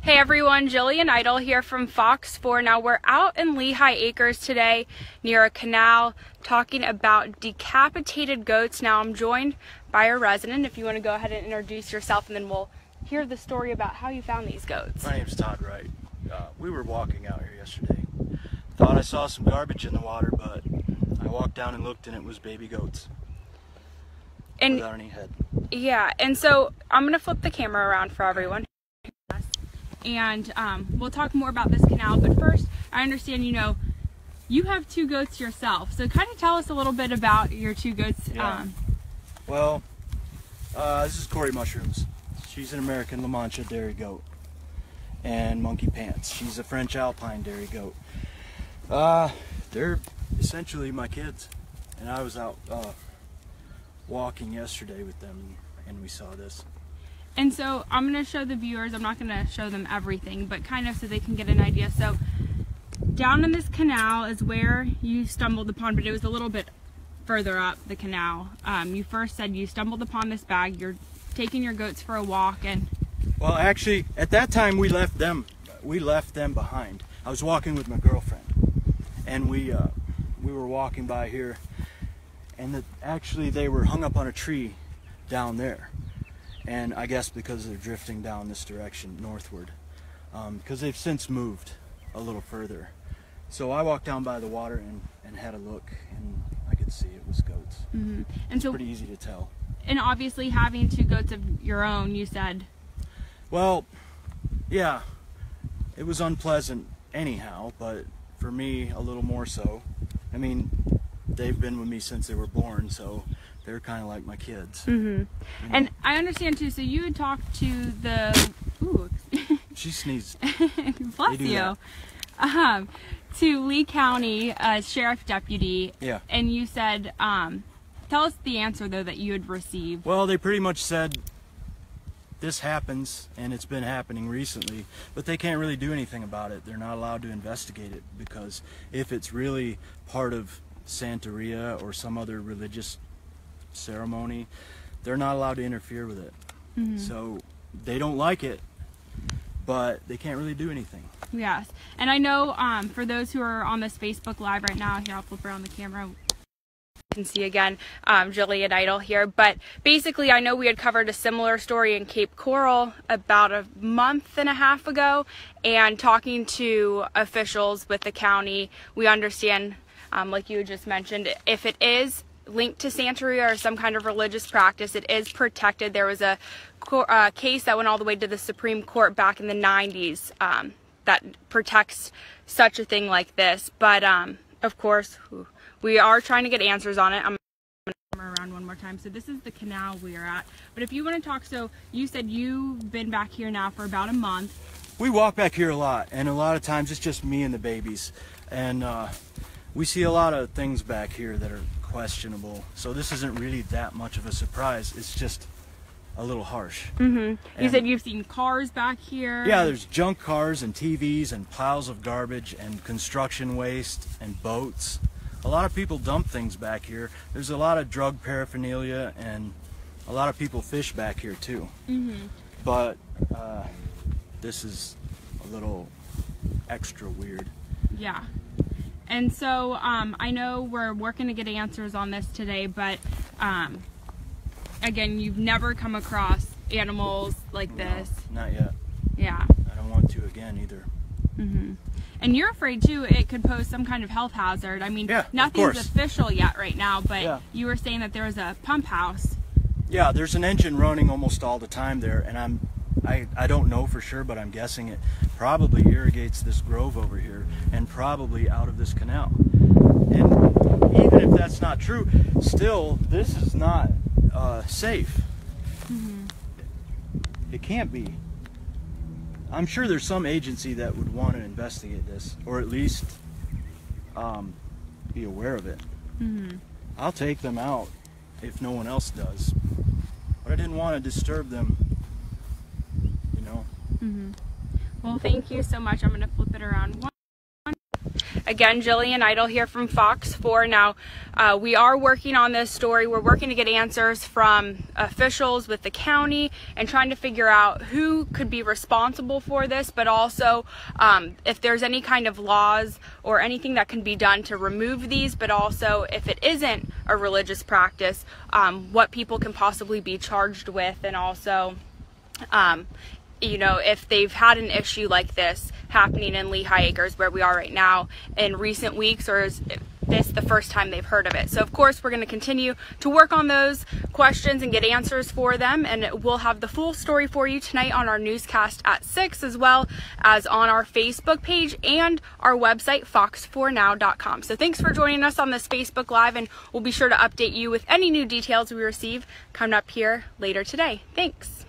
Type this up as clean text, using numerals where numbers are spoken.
Hey everyone, Jillian Idle here from Fox 4. Now we're out in Lehigh Acres today near a canal talking about decapitated goats. Now I'm joined by a resident. If you want to go ahead and introduce yourself, and then we'll hear the story about how you found these goats. My name's Todd Wright. We were walking out here yesterday. Thought I saw some garbage in the water, but I walked down and looked and it was baby goats. And without any head. Yeah, and so I'm going to flip the camera around for everyone. And we'll talk more about this canal, but first, I understand, you have two goats yourself. So kind of tell us a little bit about your two goats. Yeah. Well, this is Corey Mushrooms. She's an American La Mancha dairy goat. And Monkey Pants. She's a French Alpine dairy goat. They're essentially my kids. And I was out walking yesterday with them, and we saw this. And so I'm going to show the viewers, I'm not going to show them everything, but kind of so they can get an idea. So down in this canal is where you stumbled upon, but it was a little bit further up the canal. You first said you stumbled upon this bag, you're taking your goats for a walk, and... Well, actually, at that time we left them behind. I was walking with my girlfriend, and we were walking by here, and actually they were hung up on a tree down there. And I guess because they're drifting down this direction northward, because they've since moved a little further. So I walked down by the water and had a look, and I could see it was goats. Mm-hmm. And it's so pretty easy to tell. And obviously having two goats of your own, you said. Well, yeah, it was unpleasant anyhow, but for me a little more so. I mean, they've been with me since they were born, so they're kind of like my kids. Mm-hmm. And I understand too, so you had talked to the... Ooh. She sneezed. Bless you. To Lee County Sheriff Deputy. Yeah. And you said, tell us the answer though that you had received. Well, they pretty much said this happens, and it's been happening recently, but they can't really do anything about it. They're not allowed to investigate it, because if it's really part of Santeria or some other religious ceremony, they're not allowed to interfere with it. Mm-hmm. So they don't like it, but they can't really do anything. Yes, and I know for those who are on this Facebook Live right now, here I'll flip around the camera. You can see again, Jillian Idle here, but basically I know we had covered a similar story in Cape Coral about a month and a half ago, and talking to officials with the county, we understand, like you just mentioned, if it is linked to Santeria or some kind of religious practice, it is protected. There was a case that went all the way to the Supreme Court back in the 90s that protects such a thing like this. But of course, we are trying to get answers on it. I'm going to come around one more time. So this is the canal we are at. But if you want to talk, so you said you've been back here now for about a month. We walk back here a lot, and a lot of times it's just me and the babies. And we see a lot of things back here that are questionable, so this isn't really that much of a surprise. It's just a little harsh. Mm-hmm. You said you've seen cars back here. Yeah, there's junk cars and TVs and piles of garbage and construction waste and boats. A lot of people dump things back here. There's a lot of drug paraphernalia, and a lot of people fish back here too. Mm-hmm. But this is a little extra weird. Yeah. And so I know we're working to get answers on this today, but again, you've never come across animals like this. Not yet. Yeah. I don't want to again either. Mm-hmm. And you're afraid too it could pose some kind of health hazard. I mean, yeah, nothing's official yet right now, but yeah. You were saying that there was a pump house. Yeah, there's an engine running almost all the time there, and I don't know for sure, but I'm guessing it probably irrigates this grove over here and probably out of this canal. And even if that's not true, still, this is not safe. Mm-hmm. It can't be. I'm sure there's some agency that would want to investigate this, or at least be aware of it. Mm-hmm. I'll take them out if no one else does, but I didn't want to disturb them. Mm-hmm. Well, thank you so much. I'm going to flip it around. Again, Jillian Idle here from Fox 4. Now, we are working on this story. We're working to get answers from officials with the county and trying to figure out who could be responsible for this, but also if there's any kind of laws or anything that can be done to remove these, but also if it isn't a religious practice, what people can possibly be charged with, and also you know, if they've had an issue like this happening in Lehigh Acres, where we are right now, in recent weeks, or is this the first time they've heard of it. So of course we're going to continue to work on those questions and get answers for them, and we'll have the full story for you tonight on our newscast at 6, as well as on our Facebook page and our website, fox4now.com. So thanks for joining us on this Facebook Live, and we'll be sure to update you with any new details we receive coming up here later today. Thanks.